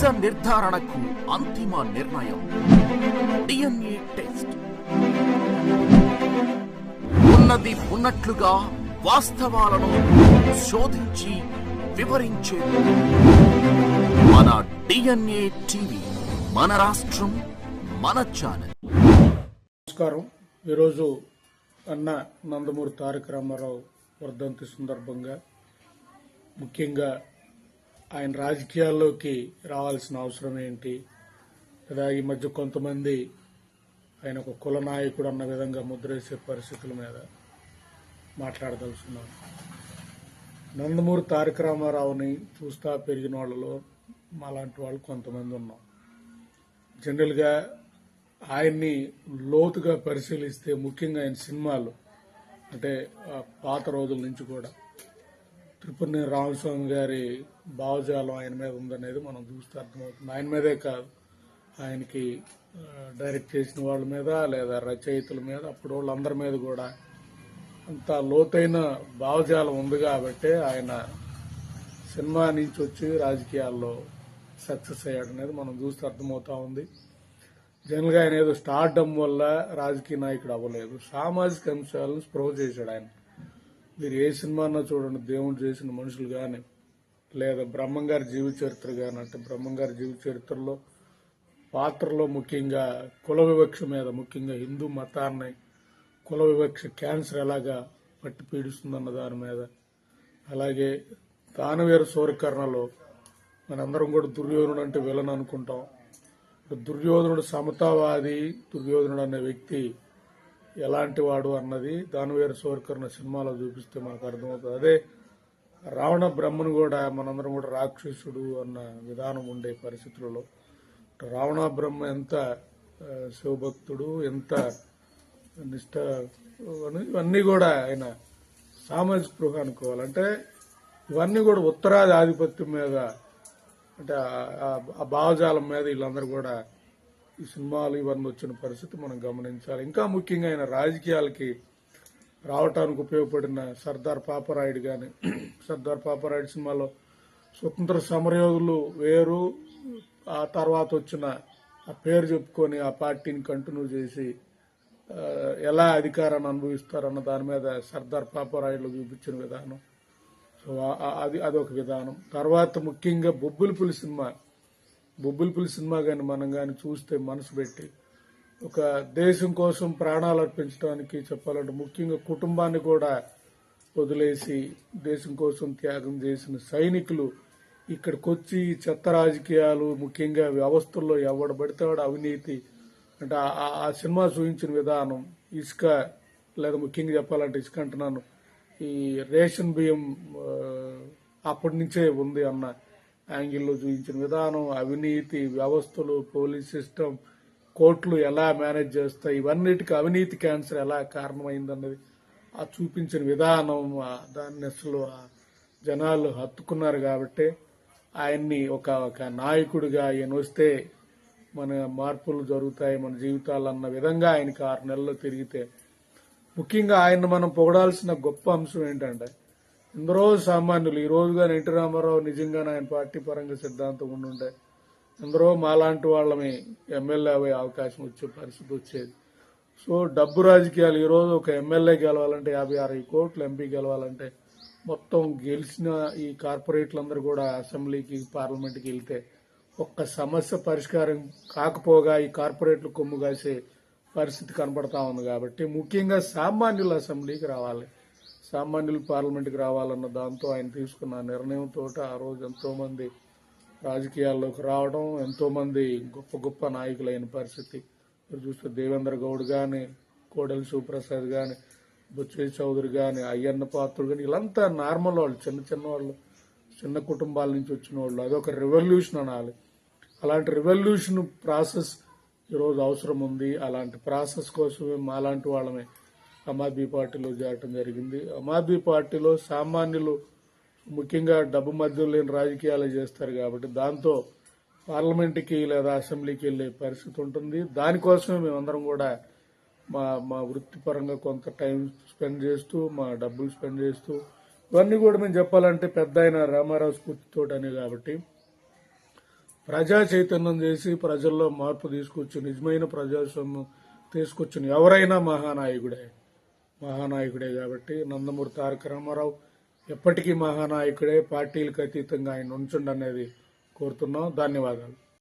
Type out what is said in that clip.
నిజ నిర్ధారణకు అంతిమ నిర్ణయం డిఎన్ఏ టెస్ట్. ఉన్నది ఉన్నట్లుగా వాస్తవాలను శోధించి వివరించే మన డిఎన్ఏ టీవీ, మన రాష్ట్రం, మన ఛానల్. నమస్కారం. ఈరోజు అన్న నందమూరి తారక రామారావు వర్ధంతి సందర్భంగా ముఖ్యంగా ఆయన రాజకీయాల్లోకి రావాల్సిన అవసరం ఏంటి, లేదా ఈ మధ్య కొంతమంది ఆయన ఒక కుల నాయకుడు అన్న విధంగా ముద్రేసే పరిస్థితుల మీద మాట్లాడదలుచున్నాను. నందమూరి తారక రామారావుని చూస్తా పెరిగిన వాళ్ళలో మాలాంటి వాళ్ళు కొంతమంది ఉన్నాం. జనరల్గా ఆయన్ని లోతుగా పరిశీలిస్తే ముఖ్యంగా ఆయన సినిమాలు అంటే పాత రోజుల నుంచి కూడా త్రిపురనేని రామస్వామి గారి భావజాలం ఆయన మీద ఉందనేది మనం చూస్తే అర్థమవుతుంది. ఆయన మీదే కాదు, ఆయనకి డైరెక్ట్ చేసిన వాళ్ళ మీద లేదా రచయితల మీద అప్పుడు వాళ్ళందరి మీద కూడా అంత లోతైన భావజాలం ఉంది కాబట్టి ఆయన సినిమా నుంచి వచ్చి రాజకీయాల్లో సక్సెస్ అయ్యాడనేది మనం చూస్తే అర్థమవుతా ఉంది. జనరల్గా ఆయన ఏదో స్టార్డమ్ వల్ల రాజకీయ నాయకుడు అవ్వలేదు, సామాజిక అంశాలను స్ప్రో చేశాడు ఆయన. మీరు ఏ సినిమానో చూడండి, దేవుడు చేసిన మనుషులు కానీ లేదా బ్రహ్మంగారి జీవిత చరిత్ర కానీ, అంటే బ్రహ్మంగారి జీవిత చరిత్రలో పాత్రలో ముఖ్యంగా కుల వివక్ష మీద, ముఖ్యంగా హిందూ మతాన్ని కుల వివక్ష క్యాన్సర్ ఎలాగా పట్టి పీడిస్తుందన్న దాని మీద, అలాగే దానవీర సూరకర్ణలో మనందరం కూడా దుర్యోధనుడు అంటే విలన్ అనుకుంటాం. దుర్యోధనుడు సమతావాది, దుర్యోధనుడు అనే వ్యక్తి ఎలాంటి వాడు అన్నది దానవీర సూరకర్ణ సినిమాలో చూపిస్తే మనకు అర్థమవుతుంది. అదే రావణ బ్రహ్మను కూడా మనందరం కూడా రాక్షసుడు అన్న విధానం ఉండే పరిస్థితులలో రావణ బ్రహ్మ ఎంత శివభక్తుడు, ఎంత నిష్ఠ, ఇవన్నీ కూడా ఆయన సామాజిక స్పృహ అనుకోవాలంటే ఇవన్నీ కూడా ఉత్తరాది ఆధిపత్యం మీద, అంటే ఆ భావజాలం మీద వీళ్ళందరూ కూడా ఈ సినిమాలు ఇవన్నీ వచ్చిన పరిస్థితి మనం గమనించాలి. ఇంకా ముఖ్యంగా ఆయన రాజకీయాలకి రావటానికి ఉపయోగపడిన సర్దార్ పాపరాయుడు కానీ, సర్దార్ పాపరాయుడు సినిమాలో స్వతంత్ర సమరయోధులు వేరు, ఆ తర్వాత వచ్చిన ఆ పేరు చెప్పుకొని ఆ పార్టీని కంటిన్యూ చేసి ఎలా అధికారాన్ని అనుభవిస్తారన్న దాని మీద సర్దార్ పాపరాయుడులో చూపించిన విధానం, సో అదొక విధానం. తర్వాత ముఖ్యంగా బొబ్బిలిపులి సినిమా కానీ మనం కానీ చూస్తే మనసు పెట్టి ఒక దేశం కోసం ప్రాణాలు అర్పించడానికి చెప్పాలంటే ముఖ్యంగా కుటుంబాన్ని కూడా వదిలేసి దేశం కోసం త్యాగం చేసిన సైనికులు ఇక్కడికి వచ్చి చెత్త రాజకీయాలు, ముఖ్యంగా వ్యవస్థల్లో ఎవడబడితే వాడు అవినీతి, అంటే ఆ సినిమా చూపించిన విధానం, ఇసుక లేదా ముఖ్యంగా చెప్పాలంటే ఇసుక అంటున్నాను, ఈ రేషన్ బియ్యం అప్పటి నుంచే ఉంది అన్న యాంగిల్లో చూపించిన విధానం, అవినీతి వ్యవస్థలు, పోలీస్ సిస్టమ్, కోర్టులు ఎలా మేనేజ్ చేస్తాయి, ఇవన్నిటికీ అవినీతి క్యాన్సర్ ఎలా కారణమైందన్నది ఆ చూపించిన విధానం, దాన్ని అసలు జనాలు హత్తుకున్నారు. కాబట్టి ఆయన్ని ఒక నాయకుడిగా ఈయన వస్తే మన మార్పులు జరుగుతాయి మన జీవితాలు అన్న విధంగా ఆయనకి 6 నెలల్లో తిరిగితే, ముఖ్యంగా ఆయన్ని మనం పొగడాల్సిన గొప్ప అంశం ఏంటంటే ఎందరో సామాన్యులు ఈ రోజుగా ఎన్టీ రామారావు నిజంగానే ఆయన పార్టీ పరంగా సిద్ధాంతం ఉండుంటే ఎందరో మాలాంటి వాళ్ళని ఎమ్మెల్యే అయ్యే అవకాశం వచ్చే పరిస్థితి వచ్చేది. సో డబ్బు రాజకీయాలు, ఈరోజు ఒక ఎమ్మెల్యే గెలవాలంటే 50-60 కోట్లు, ఎంపీ గెలవాలంటే మొత్తం గెలిచిన ఈ కార్పొరేట్లందరూ కూడా అసెంబ్లీకి, పార్లమెంట్కి వెళ్తే ఒక్క సమస్య పరిష్కారం కాకపోగా ఈ కార్పొరేట్లు కొమ్ము కాసే పరిస్థితి కనబడతా ఉంది. కాబట్టి ముఖ్యంగా సామాన్యులు అసెంబ్లీకి రావాలి, సామాన్యులు పార్లమెంట్కి రావాలన్న దాంతో ఆయన తీసుకున్న నిర్ణయంతో ఆ రోజు ఎంతో మంది రాజకీయాల్లోకి రావడం, ఎంతో మంది గొప్ప గొప్ప నాయకులైన పరిస్థితి. మీరు చూస్తే దేవేంద్ర గౌడ్ కానీ, కోడెల శివప్రసాద్ కానీ, బుచ్చయ్య చౌదరి కానీ, అయ్యన్న పాత్రుడు కానీ, వీళ్ళంతా నార్మల్ వాళ్ళు, చిన్న వాళ్ళు, చిన్న కుటుంబాల నుంచి వచ్చిన వాళ్ళు. అదొక రెవల్యూషన్ అనాలి. అలాంటి రెవల్యూషన్ ప్రాసెస్ ఈరోజు అవసరం ఉంది. అలాంటి ప్రాసెస్ కోసమే మాలాంటి వాళ్ళమే ఆమ్ ఆద్మీ పార్టీలో చేరటం జరిగింది. ఆమ్ ఆద్మీ పార్టీలో సామాన్యులు ముఖ్యంగా డబ్బు మధ్య లేని రాజకీయాలు చేస్తారు కాబట్టి దాంతో పార్లమెంట్కి లేదా అసెంబ్లీకి వెళ్లే పరిస్థితి ఉంటుంది. దానికోసమే మేమందరం కూడా మా వృత్తిపరంగా కొంత టైం స్పెండ్ చేస్తూ, మా డబ్బులు స్పెండ్ చేస్తూ, ఇవన్నీ కూడా మేము చెప్పాలంటే పెద్ద ఆయన రామారావు స్ఫూర్తితోటనే కాబట్టి ప్రజా చైతన్యం చేసి ప్రజల్లో మార్పు తీసుకొచ్చి నిజమైన ప్రజాస్వామ్యం తీసుకొచ్చిన ఎవరైనా మహానాయకుడే కాబట్టి నందమూరి తారక రామారావు ఎప్పటికీ మహానాయకుడే. పార్టీలకు అతీతంగా ఆయన ఉంచండి అనేది కోరుతున్నాం. ధన్యవాదాలు.